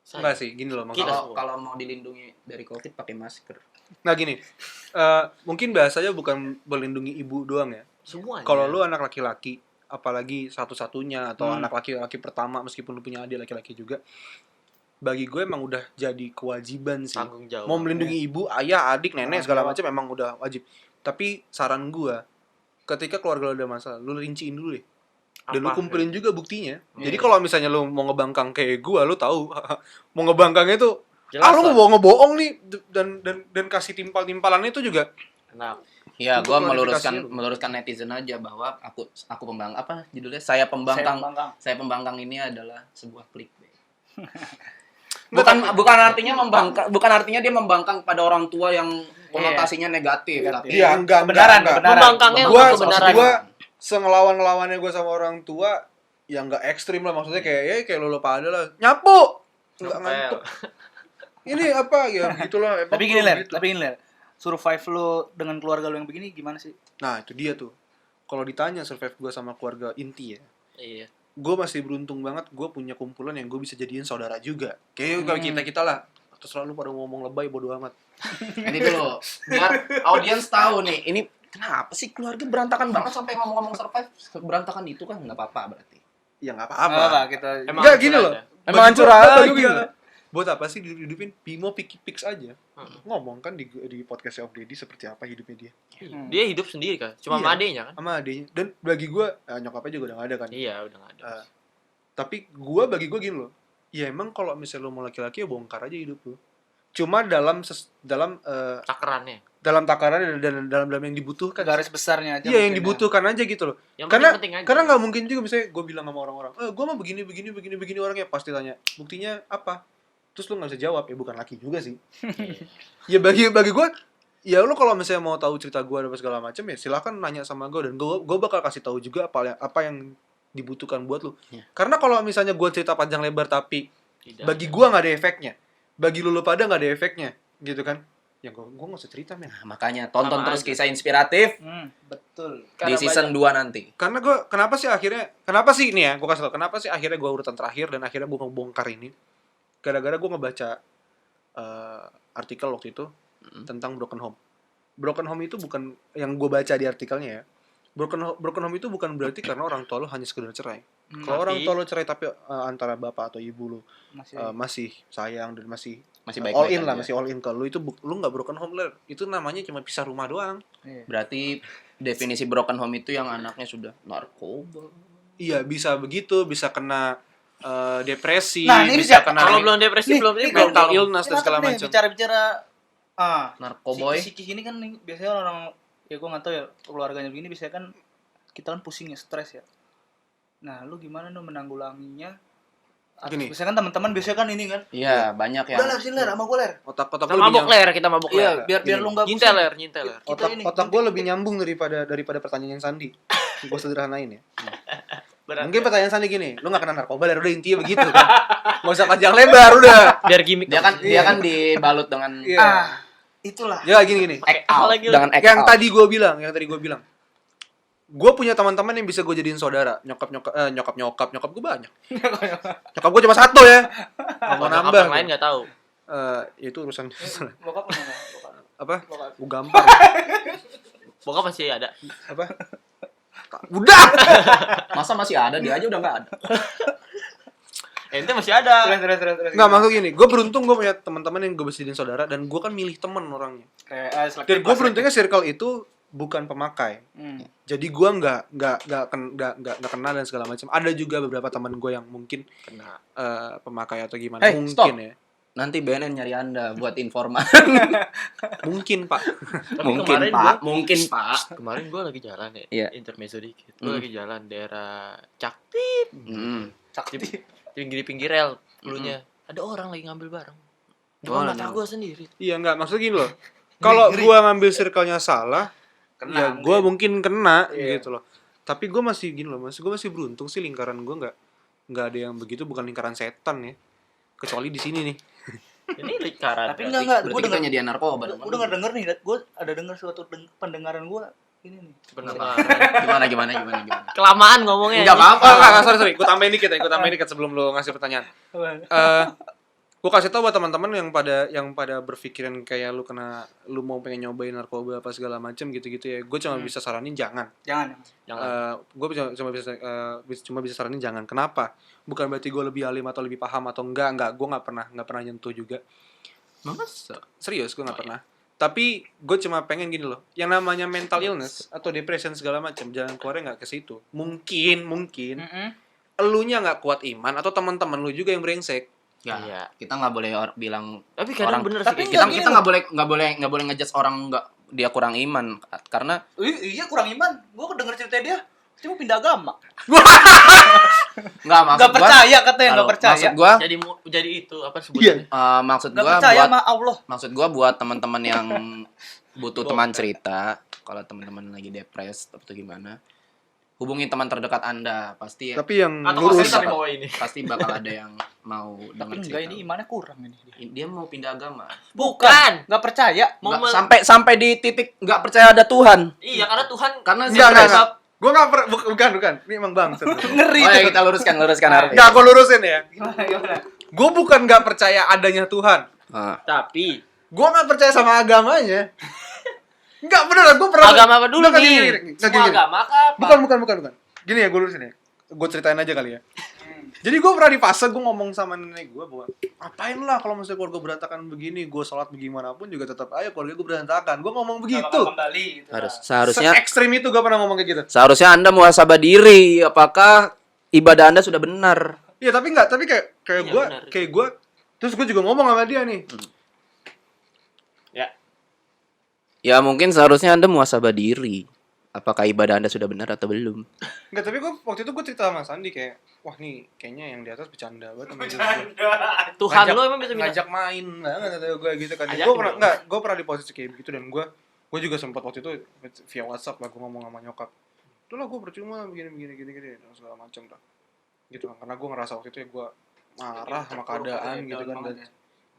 Enggak sih, gini loh maksudnya. Kalau mau dilindungi dari Covid pakai masker. Nah gini, mungkin bahasanya bukan melindungi ibu doang ya. Semuanya. Kalau lu anak laki-laki, apalagi satu-satunya atau Hmm. anak laki-laki pertama, meskipun lu punya adik laki-laki juga, bagi gue emang udah jadi kewajiban sih. tanggung jawab. Mau melindungi ibu, ayah, adik, nenek Tanggung segala jawab. macam emang udah wajib. Tapi saran gue, ketika keluarga lu ada masalah, lu rinciin dulu deh. Dan lu Apa? kumpulin juga buktinya. Iya. Jadi kalau misalnya lu mau ngebangkang kayak gue, lu tahu mau ngebangkangnya tuh Jelas lu lah. mau ngebohong nih dan kasih timpal-timpalannya itu juga. Nah, Ya, Untuk gua klarifikasi lu. meluruskan netizen aja bahwa aku pembangkang apa judulnya? Saya pembangkang. Bangkang. Saya pembangkang ini adalah sebuah clickbait. Nggak, Bukan artinya membangkang, bukan artinya dia membangkang pada orang tua yang konotasinya negatif, Negatif. tapi Iya, enggak. Kebenaran. membangkangnya Gua- untuk kebenaran. gua sengelawan-ngelawannya gue sama orang tua yang enggak ekstrim lah, maksudnya kayak lo pada lah nyapu enggak Ngepel. ngantuk. Ini apa ya gitulah. Tapi gini Ler, survive lu dengan keluarga lu yang begini gimana sih? Nah, itu dia tuh. Kalau ditanya survive gue sama keluarga inti ya, Iya. gue masih beruntung banget gue punya kumpulan yang gue bisa jadiin saudara juga. Kayak kita lah. Terus selalu pada ngomong lebay bodo amat. ini dulu biar audiens tahu nih, ini kenapa sih keluarga berantakan banget sampai ngomong-ngomong survive berantakan itu kan nggak apa-apa berarti. Ya nggak Apa apa-apa. kita Enggak gini loh. Emang Bagi hancur gua- aja bagi gitu. gua, buat apa sih hidupin Bimo Piki Pix aja? Ngomong kan di podcastnya Om Deddy seperti apa hidupnya dia Dia hidup sendiri kan, cuma Iya. sama adeknya kan. sama adiknya. Dan bagi gue nyokapnya juga udah gak ada kan. Iya, udah nggak ada. Tapi bagi gue gini loh, ya emang kalau misalnya lu mau laki-laki ya bongkar aja hidup lu. Cuma dalam Takarannya. dalam takaran dan dalam yang dibutuhkan. Garis besarnya aja. Iya, yang mungkin ya. dibutuhkan aja gitu loh. Yang Karena penting aja. karena nggak mungkin juga misalnya gue bilang sama orang-orang, gue mah begini orangnya, pasti tanya, buktinya apa? Terus lu nggak bisa jawab, ya bukan laki juga sih. Ya bagi gue, ya lu kalau misalnya mau tahu cerita gue dan segala macam ya silakan nanya sama gue dan gue bakal kasih tahu juga apa yang dibutuhkan buat lu. Iya. Karena kalau misalnya gue cerita panjang lebar tapi Tidak. bagi gue nggak ada efeknya, bagi lu pada nggak ada efeknya, gitu kan? Ya gue nggak usah cerita men. Nah, makanya tonton Sama terus aja. kisah inspiratif Betul. di Karena season 2 nanti. Karena kenapa sih nih ya, gue kasih tau, kenapa sih akhirnya gue urutan terakhir dan akhirnya gue ngebongkar ini, gara-gara gue ngebaca artikel waktu itu tentang broken home. Broken home itu bukan yang gue baca di artikelnya ya. Broken home itu bukan berarti karena orang tua lu hanya sekedar cerai. Kalau orang tua lu cerai tapi antara bapak atau ibu lu masih sayang dan masih Masih all baik-baik in lah, aja. masih all in ke lu, itu lu nggak broken home lah. Itu namanya cuma pisah rumah doang. Berarti definisi broken home itu yang anaknya sudah narkoba. Iya, bisa begitu, bisa kena depresi, Nah, ini bisa bisa- kena Kalau belum depresi belum ini belum mental tahu. illness dan segala macam. Bicara-bicara Narkoboy. psikis ini kan biasanya orang ya gue nggak tahu ya keluarganya begini biasanya kan kita kan pusing ya stres ya. Nah lu gimana lu menanggulanginya? Gini. Biasanya kan teman-teman biasanya kan ini kan. Iya, banyak yang Udah ler sini ler sama gue ler. Otak Kita mabok ler, kita mabok Iya ler. biar lu nggak Nyintel pusing. ler, nyintel ler. Kita ini- otak gue lebih nyambung daripada pertanyaan yang Sandi. Gue sederhanain ya. Berat. Mungkin pertanyaan Sandi gini, lu gak kena narkoba, udah intinya begitu kan. Gak usah panjang lebar udah. Biar gimmick. dia kan dibalut dengan Itulah. Ya gini. act out, Apalagi dengan act Yang out. tadi gue bilang, gue punya teman-teman yang bisa gue jadiin saudara. Nyokap gue banyak. Nyokap gue cuma satu ya. Gak mau nambah. Yang lain nggak tahu. Itu urusan Bokap mana? apa? Bokap. Gue gampang. Bokap masih ada. Apa? Udah. Masa masih ada, dia aja udah nggak ada. Ente masih ada. Terus. Nggak, maksud gini, gue beruntung gue punya teman-teman yang gue bisa jadiin saudara dan gue kan milih temen orangnya. Kayak Dan gue beruntungnya circle itu bukan pemakai. Hmm. Jadi gue nggak kenal dan segala macam. Ada juga beberapa teman gue yang mungkin Kena. pemakai atau gimana. Hey, Mungkin stop. ya. Nanti BNN nyari Anda buat informan. Mungkin Pak. Tapi Mungkin, kemarin Pak. Mungkin, Pak. Kemarin gue lagi jalan ya. Iya. Intermezzo dikit. Gue Hmm. lagi jalan daerah Cakti. Sakti. Pinggir rel dulunya. Ada orang lagi ngambil barang. Oh, Depan mata no. gue sendiri. Iya nggak, maksudnya gini loh. Kalau gue ngambil circle-nya salah, ya gue mungkin kena Iya. gitu loh. Tapi gue masih gini loh, gue masih beruntung sih lingkaran gue nggak ada yang begitu, bukan lingkaran setan ya. Kecuali di sini nih. Ini lingkaran. Tapi berarti. enggak, Berarti gue kita denger, nyediain narkoba dong. gue denger nih, gue ada denger suatu pendengaran gue ini nih. Benar. Gimana? Kelamaan ngomongnya. Enggak apa-apa. Sorry. Gue tambahin dikit sebelum lo ngasih pertanyaan. Gue kasih tau buat teman-teman yang pada berpikiran kayak lu mau pengen nyobain narkoba apa segala macem gitu-gitu ya. Gue cuma bisa saranin jangan. Jangan. Gue cuma bisa saranin jangan. Kenapa? Bukan berarti gue lebih alim atau lebih paham atau enggak. Gue nggak pernah nyentuh juga. Masa? Serius, gue nggak pernah. Tapi gue cuma pengen gini loh. Yang namanya mental illness atau depression segala macam, jalan keluarnya nggak ke situ. Mungkin elunya nggak kuat iman atau teman-teman lu juga yang brengsek. Ya, Iya. kita nggak boleh bilang Tapi kadang orang- bener Tapi sih. kita kayak kita nggak boleh ngejudge orang nggak dia kurang iman karena Iya kurang iman. Gue denger cerita dia, dia mau pindah agama. nggak maksud Gak gua percaya katanya, gak percaya. maksud gua jadi itu apa sebutannya? maksud Gak gua percaya buat sama Allah. maksud gua buat teman-teman yang butuh teman cerita, kalau teman-teman lagi depres atau gimana, hubungi teman terdekat Anda, pasti Tapi yang Atau lurus. konsen di bawah ini. pasti bakal ada yang mau Tapi dengar enggak, cerita. ini imannya kurang ini. Dia mau pindah agama. Bukan. Gak percaya. Mau Nggak, sampai di titik nggak percaya ada Tuhan. Iya, karena Tuhan Karena Enggak. Gue nggak bukan. Ini emang bang. Ngeri. Oh ya, kita luruskan harus. Enggak, gue lurusin ya. Gimana? Gue bukan nggak percaya adanya Tuhan. tapi Gue nggak percaya sama agamanya. Enggak, beneran. Gue pernah. agama apa dulu Nggak, nih? gini. Semua agama apa? Bukan. Gini ya, gue lurusin ya. Gue ceritain aja kali ya. Jadi gue pernah di fase gue ngomong sama nenek gue bahwa apain lah kalau misalnya keluarga berantakan begini, gue sholat bagaimanapun juga tetap aja keluarga gue berantakan. Gue ngomong begitu. Kembali gitu. Seharusnya Se-ekstrim itu gue pernah ngomong kayak gitu. Anda muhasabah diri, apakah ibadah Anda sudah benar? Iya tapi kayak Iya, benar. gue terus gue juga ngomong sama dia nih. Ya. Ya mungkin seharusnya Anda muhasabah diri. Apakah ibadah Anda sudah benar atau belum? Enggak, tapi gue waktu itu gue cerita sama Sandi kayak, wah nih kayaknya yang di atas bercanda banget sama hidup gue. Tuhan lo emang bisa bilang. ngajak main banget kata gue gitu kan. Ajakin Gue pernah di posisi kayak begitu dan gue juga sempat waktu itu via WhatsApp lah gue ngomong sama nyokap. Itu lah gue percuma begini dan segala macam lah. Gitu kan karena gue ngerasa waktu itu ya gue marah sama keadaan gitu kan dan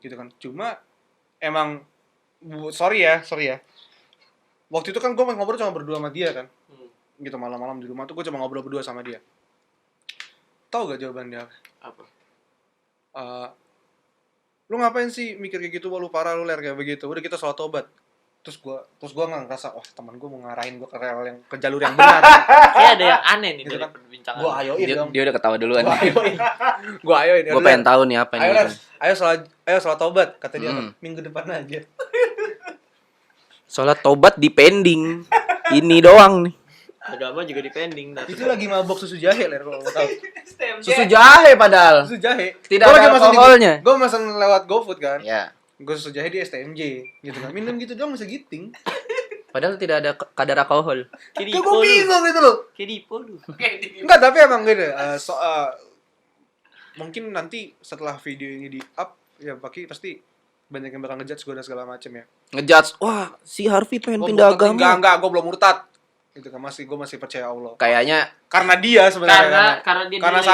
gitu kan. Cuma emang sorry ya. Waktu itu kan gue ngobrol cuma berdua sama dia kan. Gitu malam-malam di rumah tuh gue cuma ngobrol berdua sama dia. Tahu gak jawaban dia? Apa? Lu ngapain sih mikir kayak gitu, wah lu parah lu ler kayak begitu. Udah kita sholat tobat. Terus gua nggak ngerasa, wah teman gua mau ngarahin gua ke jalur yang benar. Kayak ada yang aneh nih Gitu dari kan. perbincangan. Gua ayoin dong. Dia udah ketawa duluan. Gua ayoin. Gue pengen tahu nih apa Ayo nih. Ler, ayo sholat tobat kata dia. Hmm. Minggu depan aja. Sholat tobat dipending. Ini doang nih. Agama juga dipending. Itu lagi mabok susu jahe ler kalau mau tahu. Susu jahe padahal. Susu jahe. Tidak Gua ada lagi pesan alkoholnya. Gua pesan lewat GoFood kan. Ya. Gua susu jahe di STMJ gitu kan. Minum gitu doang bisa giting. Padahal tidak ada kadar alkohol. Kayak Kayak Dipo gua lu. bingung gitu loh. Kayak Dipo lu. Enggak, tapi emang gini, mungkin nanti setelah video ini di up ya pasti banyak yang bakal ngejudge gue dan segala macem ya. Ngejudge, wah si Harvey pengen Gua pindah murtad, agama. enggak, gue belum murtad. Itu kan gue masih percaya Allah. Kayaknya Karena dia sebenarnya Karena dia karena delay.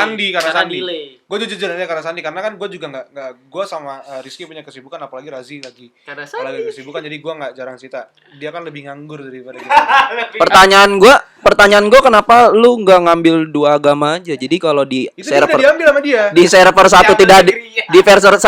Sandi. Delay. Gue jujur aja karena Sandi karena kan gue juga nggak gue sama Rizky punya kesibukan apalagi Razi lagi Karena apalagi Sandi. kesibukan jadi gue nggak jarang cerita. Dia kan lebih nganggur daripada kita. pertanyaan gua kenapa lu nggak ngambil dua agama aja? Jadi kalau di Itu dia nggak server diambil sama dia. di server satu tidak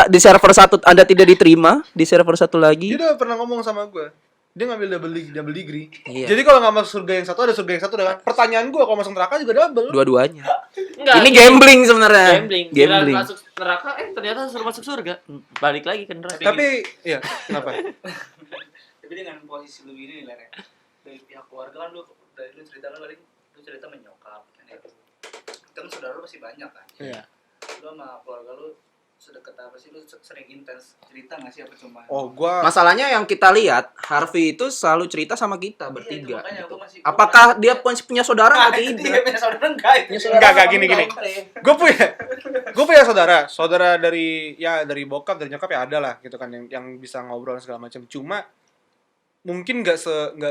di server satu Anda tidak diterima, di server satu Dia lagi. udah pernah ngomong sama gue. Dia ngambil double degree. Iya. Jadi kalau nggak masuk surga yang satu ada surga yang satu kan. Pertanyaan gue kalau masuk neraka juga double. Dua-duanya. Enggak. Ini gambling sebenarnya. Gambling. Gambling. Masuk neraka ternyata suruh masuk surga. Balik lagi ke neraka. Tapi ya kenapa? Tapi dengan posisi lu ini nih Ler, ya. Dari pihak keluarga kan lu dari lu cerita kan paling lu cerita menyokap kan ya. Kan saudara lu masih banyak kan. Iya. Lu sama keluarga lu sedekat apa sih, lu sering intens cerita nggak sih apa cuma Oh, gua Masalahnya yang kita lihat, Harvey itu selalu cerita sama kita Iya, itu bertiga. makanya gitu. gua masih- Apakah dia punya saudara Nah, atau itu tidak? dia punya saudara enggak itu. Punya saudara Enggak, apa gini. enggak? gue punya saudara dari bokap dari nyokap ya ada lah gitu kan yang bisa ngobrol segala macam. Cuma mungkin nggak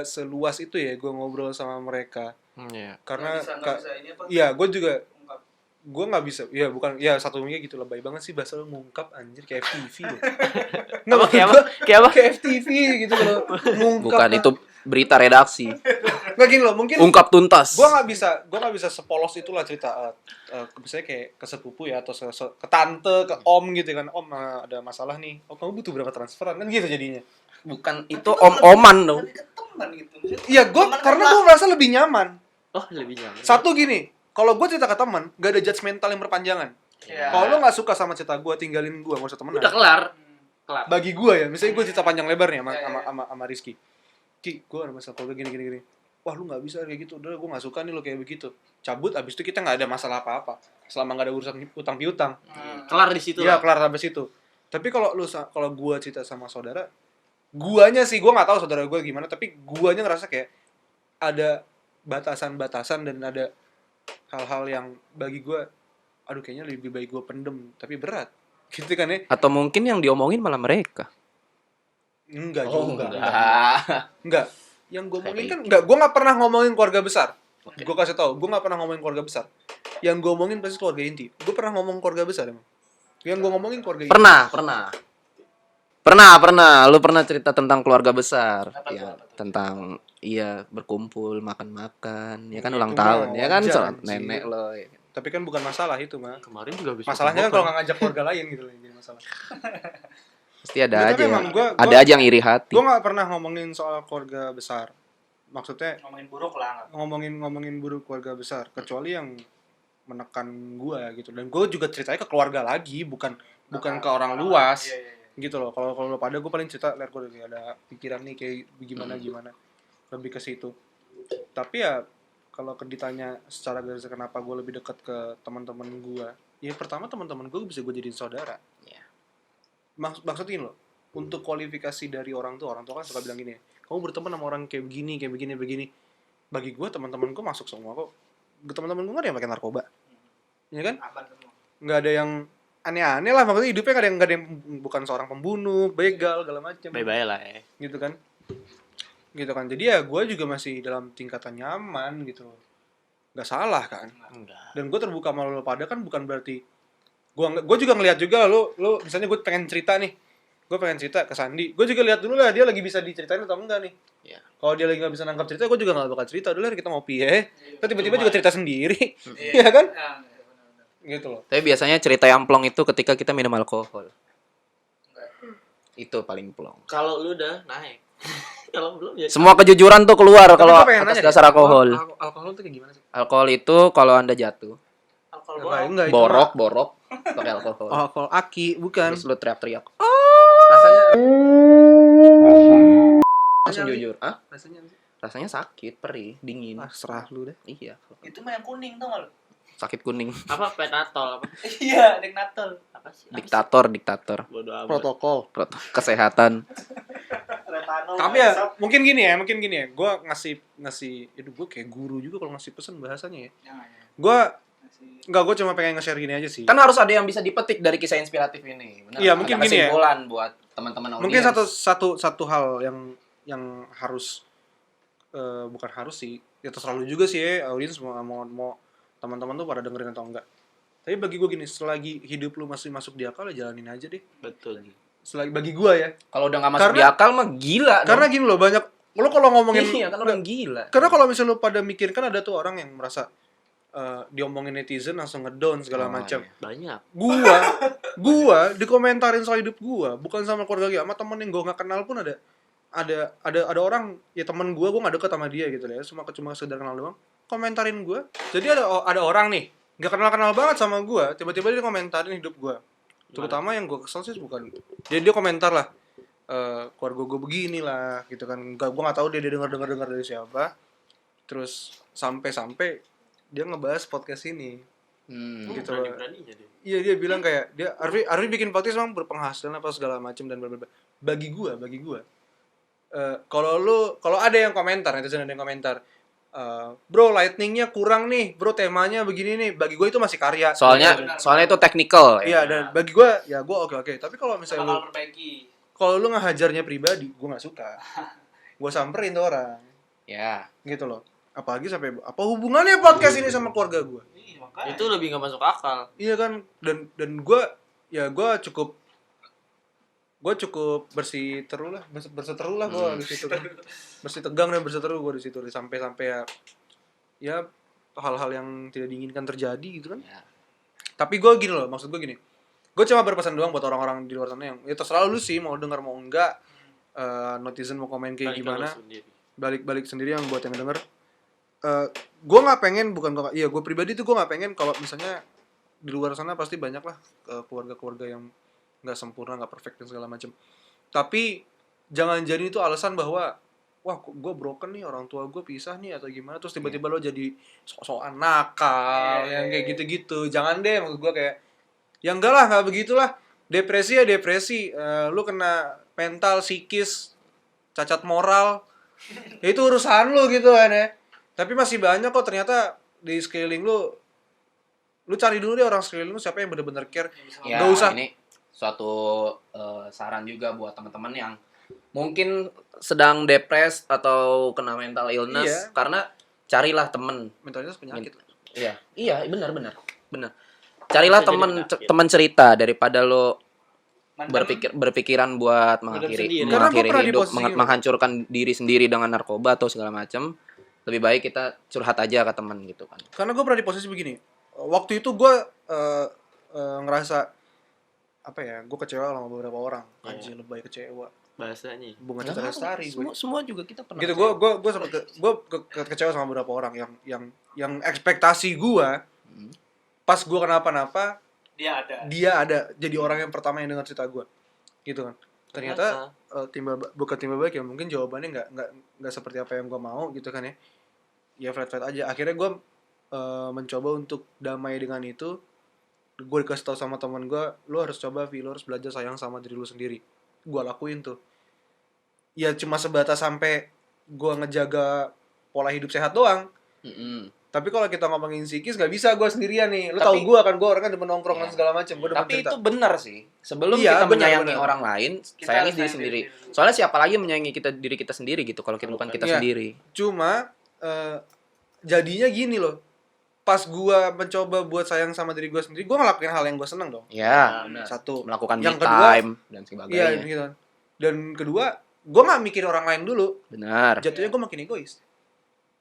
seluas itu ya gue ngobrol sama mereka Iya. karena Nggak bisa ini apa? iya gue juga Ungkap. gue nggak bisa ya bukan ya satunya gitu lebay banget sih bahasa lu ngungkap anjir kayak FTV loh. Nggak Apa, maksud kayak apa? gua Kayak apa? kayak FTV gitu loh ngungkap Bukan, itu berita redaksi. nggak gini loh mungkin Ungkap tuntas. gue nggak bisa sepolos itulah cerita misalnya kayak ke sepupu ya atau ke tante ke om gitu kan om ada masalah nih oh kamu butuh berapa transferan kan gitu jadinya Bukan, itu om-oman dong. Tapi ke teman gitu. Maksudnya iya gue teman karena kan gue merasa lebih nyaman Oh, lebih nyaman. satu gini kalau gue cerita ke teman gak ada judgmental yang berpanjangan Iya. kalau lo nggak suka sama cerita gue tinggalin gue nggak usah temenan Udah kelar. Kelar. bagi gue ya misalnya gue cerita panjang lebar nih sama Iya, iya. sama Rizky Ki gue ada masalah keluarga gini wah lu nggak bisa kayak gitu udah gue nggak suka nih lo kayak begitu cabut abis itu kita nggak ada masalah apa selama nggak ada urusan utang piutang Kelar di situ iya lah. kelar sampai situ tapi kalau gue cerita sama saudara guanya sih gue nggak tahu saudara gue gimana tapi guanya ngerasa kayak ada batasan-batasan dan ada hal-hal yang bagi gue aduh kayaknya lebih baik gue pendem tapi berat gitu kan ya Atau mungkin yang diomongin malah mereka. enggak Oh, juga enggak. enggak yang gue ngomongin kan enggak gue nggak pernah ngomongin keluarga besar gue kasih tau gue nggak pernah ngomongin keluarga besar yang gue ngomongin pasti keluarga inti gue pernah ngomong keluarga besar emang yang gue ngomongin keluarga inti Pernah. Lu pernah cerita tentang keluarga besar. Apa tuh, Ya, apa tuh? tentang iya berkumpul, makan-makan, ya kan Itu ulang mah tahun, ya kan wajar, sholat anjir. nenek lo. Ya. tapi kan bukan masalah itu mah Kemarin juga habis masalahnya kan kalau nggak ngajak keluarga lain gitu loh yang jadi masalah Pasti ada Nggak, tapi aja. emang gua- Ada aja yang iri hati. gue nggak pernah ngomongin soal keluarga besar maksudnya ngomongin buruk lah. ngomongin buruk keluarga besar kecuali yang menekan gue gitu dan gue juga ceritanya ke keluarga lagi bukan ke orang luas Iya, iya, iya. gitu loh kalau pada gue paling cerita lihat gue ada pikiran nih kayak gimana lebih ke situ tapi ya kalau ditanya secara garis kenapa gue lebih dekat ke teman-teman gue Ya pertama teman-teman gue bisa gue jadiin saudara. Iya. Maksudin loh, untuk kualifikasi dari orang tua kan suka bilang gini, kamu berteman sama orang kayak begini, begini. Bagi gue teman-teman gue masuk semua kok. Teman-teman gue nggak ada yang pakai narkoba, ya kan? Aman semua. Nggak ada yang aneh-aneh lah, maksudnya hidupnya nggak ada yang bukan seorang pembunuh, begal, segala macam. Bye-bye lah ya. Gitu kan. Jadi ya gue juga masih dalam tingkatan nyaman gitu. Nggak salah kan. Enggak. Dan gue terbuka sama lo pada kan bukan berarti gue juga ngelihat juga lo misalnya gue pengen cerita ke Sandi, gue juga lihat dulu lah dia lagi bisa diceritain atau enggak nih. Iya. Kalau dia lagi nggak bisa nangkap cerita, gue juga nggak bakal cerita dulu lah, kita ngopi ya. Terus tiba-tiba Cuma- juga cerita sendiri, Iya ya kan? Nah, benar-benar. Gitu loh. Tapi biasanya cerita yang plong itu ketika kita minum alkohol. Itu paling plong. Kalau lu udah naik. Kalau belum ya. Semua kejujuran tuh keluar Tapi kalau gua pengen atas nanya dasar deh, alkohol. Alkohol tuh kayak gimana sih? Alkohol itu kalau Anda jatuh, Alkohol Enggak, itu borok pakai alkohol. mah alkohol aki, bukan. Terus lu teriak-teriak. Rasanya Langsung jujur. Ah, rasanya apa sih? rasanya sakit, perih, dingin. Ah, serah lu deh. Iya, Itu mah yang kuning tau gak lu? sakit kuning. apa penatol apa? Iya, Deknatel. Apa sih? Diktator. Bodoh amat. Protokol. Kesehatan. Retanol. Tapi ya mungkin gini ya, gue ngasih itu gue kayak guru juga kalau ngasih pesan bahasanya ya. Jangan. Gue Masih gue cuma pengen nge-share gini aja sih. Kan harus ada yang bisa dipetik dari kisah inspiratif ini. Benar. Iya, Ada mungkin gini ya. kesimpulan buat teman-teman audiens. Mungkin satu hal yang harus bukan harus sih, ya terserah lu juga sih ya, audiens mau teman-teman tuh pada dengerin atau enggak. Tapi bagi gue gini, selagi hidup lu masih masuk di akal ya jalanin aja deh. Betul. Selagi bagi gue ya. Kalau udah nggak masuk Karena- di akal mah gila. Karena gini loh, banyak lo kalau ngomongin iya kan orang gila. karena kalau misalnya lu pada mikir kan ada tuh orang yang merasa diomongin netizen langsung ngedown segala Oh, macam. iya. Banyak. Gua dikomentarin soal hidup gua, bukan sama keluarga gua, sama temen yang gua nggak kenal pun ada orang ya temen gua nggak deket sama dia gitu ya, cuma sekedar kenal doang, komentarin gua. Jadi ada orang nih nggak kenal banget sama gua, tiba-tiba dia komentarin hidup gua. Terutama yang gua kesel sih bukan dia komentar lah, keluarga gua begini lah gitu kan, gua nggak tahu dia dengar dari siapa. Terus sampai dia ngebahas podcast ini. Gitu loh. Berani-beraninya dia. Iya, dia bilang kayak dia Arfi bikin podcast emang berpenghasilan apa segala macam dan bla bla bla. Bagi gua kalau ada yang komentar, netizen ada yang komentar, bro lightningnya kurang nih, bro temanya begini nih, bagi gua itu masih karya. Soalnya itu technical ya. Iya, dan bagi gua ya gua oke. Tapi kalau misalnya lu bakal perbaiki. kalau lu ngehajarnya pribadi, gua nggak suka. Gua samperin tuh orang. Ya. Gitu loh. Apalagi sampai apa hubungannya podcast ini sama keluarga gua? Iya, makanya. Itu lebih nggak masuk akal. Iya kan, dan gue cukup berseteru lah gue di situ kan. Bersih tegang dan berseteru gue di situ sampai ya hal-hal yang tidak diinginkan terjadi gitu kan. Ya. Tapi gue gini loh, maksud gue gini, gue cuma berpesan doang buat orang-orang di luar sana yang ya terserah lu sih mau dengar mau enggak, netizen mau komen kayak Balik ke gimana, lu sendiri. balik sendiri yang buat yang denger. Gue nggak pengen gue pribadi tuh gue nggak pengen kalau misalnya di luar sana pasti banyak lah keluarga-keluarga yang nggak sempurna, nggak perfect dan segala macam. Tapi jangan jadi itu alasan bahwa wah gue broken nih, orang tua gue pisah nih atau gimana, terus tiba-tiba lo jadi sok-sokan nakal yang kayak gitu-gitu. Jangan deh, maksud gue kayak ya enggak lah, nggak begitulah. Depresi ya depresi, lu kena mental, psikis, cacat moral, ya itu urusan lu gitu kan ya. Tapi masih banyak kok ternyata di sekeliling lu cari dulu deh orang sekeliling lu siapa yang bener-bener care. Ya, Nggak usah. ini suatu saran juga buat teman-teman yang mungkin sedang depres atau kena mental illness, Iya. karena carilah temen. Mentalitas penyakit. Iya, benar. Carilah Bisa jadi penyakit. teman cerita daripada lo Mendem. berpikiran buat sendiri. Karena gua mengakhiri pernah di hidup, posisi itu. menghancurkan diri sendiri dengan narkoba atau segala macam. Lebih baik kita curhat aja ke teman gitu kan. Karena gue pernah di posisi begini. Waktu itu gue ngerasa apa ya? Gue kecewa sama beberapa orang. Iya. Anjing lebay kecewa. Bahasanya. Bunga Citra Lestari gue. Semua juga kita pernah. Gitu gue sempat kecewa sama beberapa orang yang ekspektasi gue pas gue kenapa-napa Dia ada. dia ada jadi orang yang pertama yang dengar cerita gue. Gitu kan. Ternyata bukan timbal balik ya, mungkin jawabannya nggak seperti apa yang gue mau gitu kan ya. Ya flat aja. Akhirnya gue mencoba untuk damai dengan itu gue dikasih tahu sama teman gue, lu harus coba Vi, lu harus belajar sayang sama diri lu sendiri. Gue lakuin tuh. Ya cuma sebatas sampai gue ngejaga pola hidup sehat doang. Tapi kalau kita ngomongin psikis gak bisa gue sendirian nih. Lu tahu gue kan, gue orang kan demen nongkrong dan segala macam. Gue demen Tapi cerita. itu benar sih. Sebelum Iya, kita benar, menyayangi benar. orang lain, Kita sayangi harus diri sayang sendiri. diri dulu. Soalnya siapa lagi yang menyayangi diri kita sendiri gitu kalau kita bukan kita Iya. sendiri. Cuma jadinya gini loh. Pas gue mencoba buat sayang sama diri gue sendiri, gue ngelakuin hal yang gue seneng dong. Ya, Benar. Satu. melakukan Yang me kedua, time dan Iya sebagainya. gitu. Dan kedua, gue gak mikir orang lain dulu. Benar. Jatuhnya gue makin egois.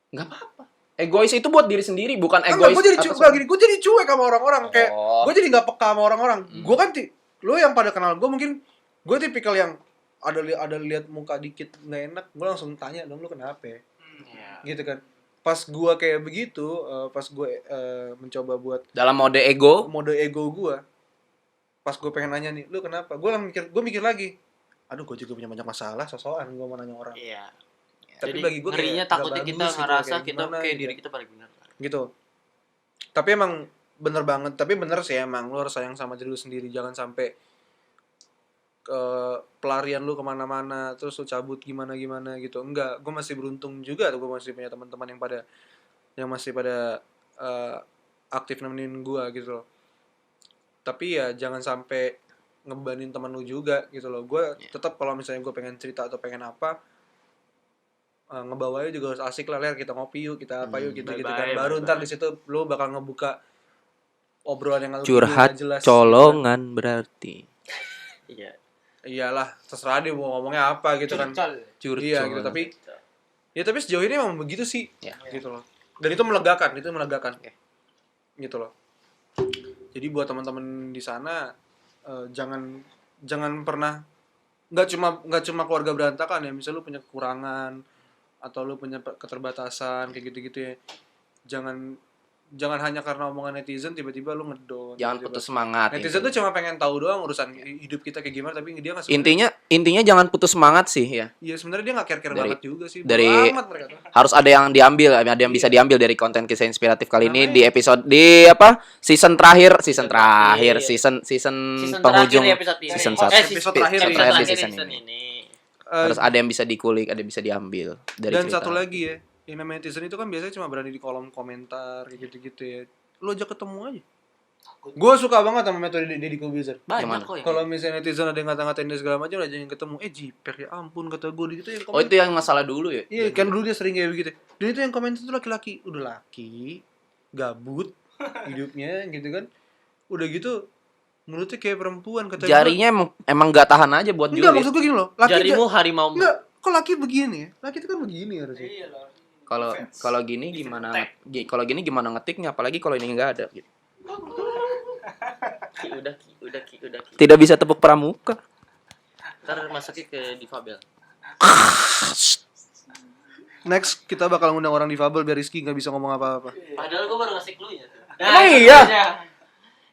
Enggak apa-apa. Egois itu buat diri sendiri, bukan Enggak, egois. gue jadi atas- gini, gue jadi cuek sama orang-orang. Kayak Oh. gue jadi gak peka sama orang-orang. Hmm. Gue kan lo yang pada kenal gue mungkin gue tipikal yang ada lihat muka dikit nggak enak, gue langsung tanya dong, lu kenapa? Iya. Gitu kan. Pas gue kayak begitu, pas gue mencoba buat dalam mode ego. mode ego gue, pas gue pengen nanya nih, lu kenapa? Gue mikir lagi, aduh gue juga punya banyak masalah, sosokan gue mau nanya orang. Iya. Tapi Jadi bagi gue ngerinya kayak takutnya nggak kita bagus gitu, ngerasa kayak kita gimana kayak gitu. diri kita paling benar. Gitu. Tapi emang bener banget, tapi bener sih emang lu harus sayang sama diri lu sendiri, jangan sampai ke pelarian lu kemana-mana terus lu cabut gimana gitu. Enggak, gue masih beruntung juga tuh, gue masih punya teman-teman yang masih pada aktif nemenin gue gitu loh. Tapi ya jangan sampai ngebanin teman lu juga gitu loh. Gue tetap kalau misalnya gue pengen cerita atau pengen apa, ngebawanya juga harus asik lah, kita ngopi yuk, kita apa yuk gitu kan. bye-bye, Baru bye-bye. ntar di situ lu bakal ngebuka obrolan yang Curhat nggak jelas, colongan berarti. Iya. iyalah terserah dia mau ngomongnya apa gitu kan. Curcol. Iya gitu, tapi sejauh ini emang begitu sih. Ya. Gitu loh. Dan itu melegakan, Oke. Gitu loh. Jadi buat teman-teman di sana, jangan pernah nggak cuma keluarga berantakan ya, misal lu punya kekurangan atau lu punya keterbatasan kayak gitu-gitu ya. Jangan hanya karena omongan netizen tiba-tiba lu ngedon. Jangan tiba-tiba. putus semangat. Netizen tuh cuma pengen tahu doang urusan hidup kita kayak gimana, tapi dia nggak Intinya jangan putus semangat sih ya. Iya sebenarnya dia nggak care Dari- banget juga sih. dari- Bodo amat mereka tuh. Harus ada yang diambil, ada yang bisa diambil dari konten kisah inspiratif kali ini di episode di apa? Season terakhir. Season penghujung terakhir di episode ini. season Oh, 1. episode terakhir episode di terakhir di season season ini. ini. Harus ada yang bisa dikulik, ada yang bisa diambil dari Dan cerita. satu lagi ya, yang namanya netizen itu kan biasanya cuma berani di kolom komentar kayak gitu-gitu ya. Lo ajak ketemu aja. Gue suka banget sama metode Deddy Corbuzier. Yang Banyak mana? kok yang Kalau misalnya netizen ada yang ngata-ngatain dia segala macam, aja yang ketemu, jiper ya ampun kata gue gitu ya. Oh, itu yang masalah dulu ya? Iya kan dulu dia sering kayak begitu. Dan itu yang komentar itu laki-laki, udah laki, gabut hidupnya gitu kan. Udah gitu mulutnya kayak perempuan kata gue. Jarinya emang gak tahan aja buat Enggak, julid. maksud gue gini loh. Laki jarimu harimau. enggak, kok laki begini ya? Laki itu kan begini harusnya. Iya lah. Kalau gini gimana ngetiknya, apalagi kalau ini enggak ada gitu. Udah ki. Tidak bisa tepuk pramuka. Ntar masuknya ke difabel. Next kita bakal ngundang orang difabel biar Rizky nggak bisa ngomong apa-apa. Padahal gue baru ngasih clue-nya. Emang iya?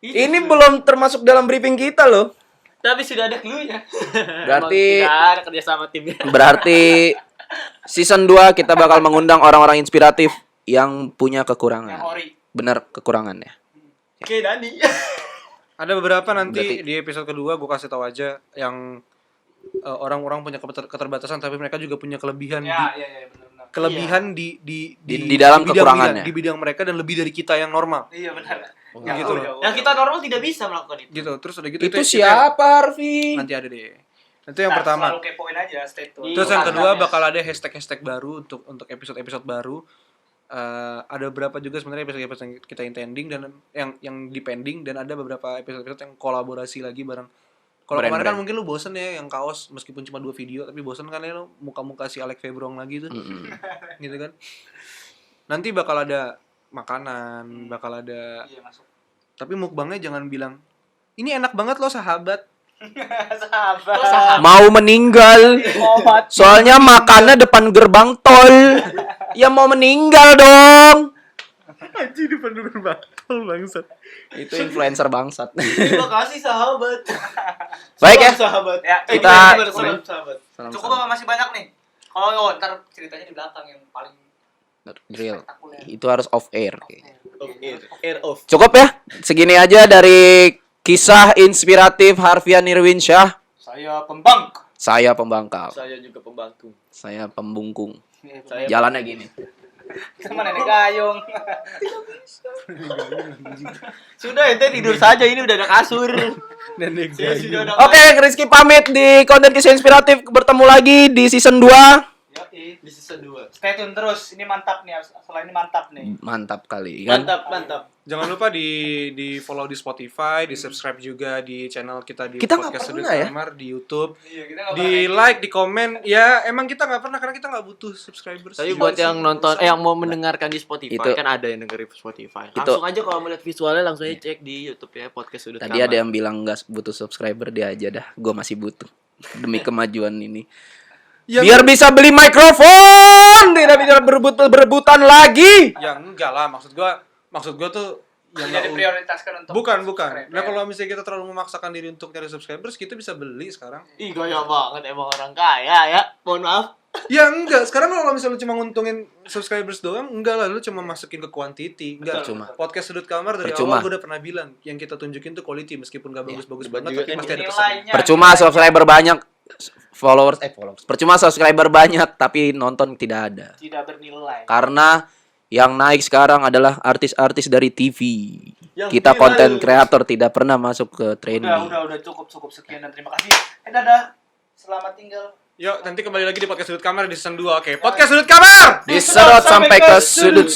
Ini belum termasuk dalam briefing kita loh. Tapi sudah ada clue-nya. Berarti- Emang tidak ada kerjasama timnya. Berarti season 2 kita bakal mengundang orang-orang inspiratif yang punya Yang kekurangan. ori. Benar, kekurangannya. Oke, Dani. Ada beberapa nanti Berarti- di episode kedua gue kasih tahu aja yang orang-orang punya keterbatasan tapi mereka juga punya kelebihan Ya, iya benar-benar. kelebihan Di dalam bidang kekurangannya. di bidang mereka dan lebih dari kita yang normal. Iya benar. Gitu loh. Yang kita normal tidak bisa melakukan itu. Gitu. Terus udah gitu Itu yang- siapa, Harvey? nanti ada deh. Itu yang pertama. Selalu kepoin aja stay tune. Terus yang kedua Instagramnya. bakal ada hashtag baru untuk episode baru. Ada beberapa juga sebenarnya episode yang kita intending dan yang dipending, dan ada beberapa episode yang kolaborasi lagi bareng. Kalau kemarin kan Brand-brand. mungkin lu bosen ya yang kaos meskipun cuma 2 video, tapi bosen kan ya lu muka-muka si Alex Febrong lagi tuh. Mm-mm. Gitu kan. Nanti bakal ada makanan, bakal ada, Iya masuk. tapi mukbangnya jangan bilang ini enak banget loh sahabat. Sahabat. Mau meninggal. Soalnya makannya depan gerbang tol. Ya mau meninggal dong. Anjir depan bakal bangsat. Itu influencer bangsat. Terima kasih sahabat. Baik ya. Sahabat. Ya, Kita- sahabat. cukup apa masih banyak nih? Kalau ntar ceritanya di belakang yang paling Drill. spektakuler. Itu harus off air. kayaknya. Air off. Cukup ya? Segini aja dari kisah inspiratif Harfian Nirwinsyah. Saya pembang. Saya pembangkang. Saya juga pembangkang. Saya pembungkung. Saya Jalannya gini. Sama nenek gayung. Sudah ente tidur saja, ini udah ada kasur. Nenek Saya sudah ada Oke, Rizky pamit di konten kisah inspiratif. Bertemu lagi di season 2. Yoi. di season 2. Stay tune terus. Ini mantap nih. Setelah ini mantap nih. Mantap kali kan? Mantap. Jangan lupa di follow di Spotify, di subscribe juga di channel kita di Kita nggak Podcast Sudut pernah ya? Kamar di YouTube, Iya, kita nggak di like, di komen. Ya emang kita nggak pernah karena kita nggak butuh subscribers. Tapi buat yang nonton yang mau mendengarkan di Spotify Itu- kan ada yang dengerin Spotify. Itu- Langsung aja kalau melihat visualnya langsung aja cek di YouTube ya Podcast Sudut Tadi Kamar. ada yang bilang nggak butuh subscriber, dia aja dah. Gue masih butuh demi kemajuan ini. Yang- Biar bisa beli mikrofon, tidak bisa berebutan lagi. Ya enggak lah, maksud gua tuh yang Jadi nggak- prioritaskan untuk bukan. subscriber. Nah kalau misalnya kita terlalu memaksakan diri untuk nyari subscribers, kita bisa beli sekarang. Ih gaya banget emang orang kaya ya. Mohon maaf. Ya enggak, sekarang kalau misalnya lu cuma nguntungin subscribers doang, enggak lah, lu cuma masukin ke quantity. Enggak. Percuma. Podcast Sudut Kamar dari Percuma. awal gue udah pernah bilang, yang kita tunjukin tuh quality meskipun gak bagus-bagus debat banget, juga tapi kan pasti ada kesan. nilainya. Percuma subscriber banyak, followers. Percuma subscriber banyak tapi nonton tidak ada. Tidak bernilai. Karena yang naik sekarang adalah artis-artis dari TV. Yang Kita viral. konten kreator tidak pernah masuk ke trending. Udah cukup sekian dan terima kasih. Dadah. Selamat tinggal. Yuk, nanti kembali lagi di Podcast Sudut Kamar di season 2. Oke, Podcast Sudut Kamar! Diserot sampai ke sudut.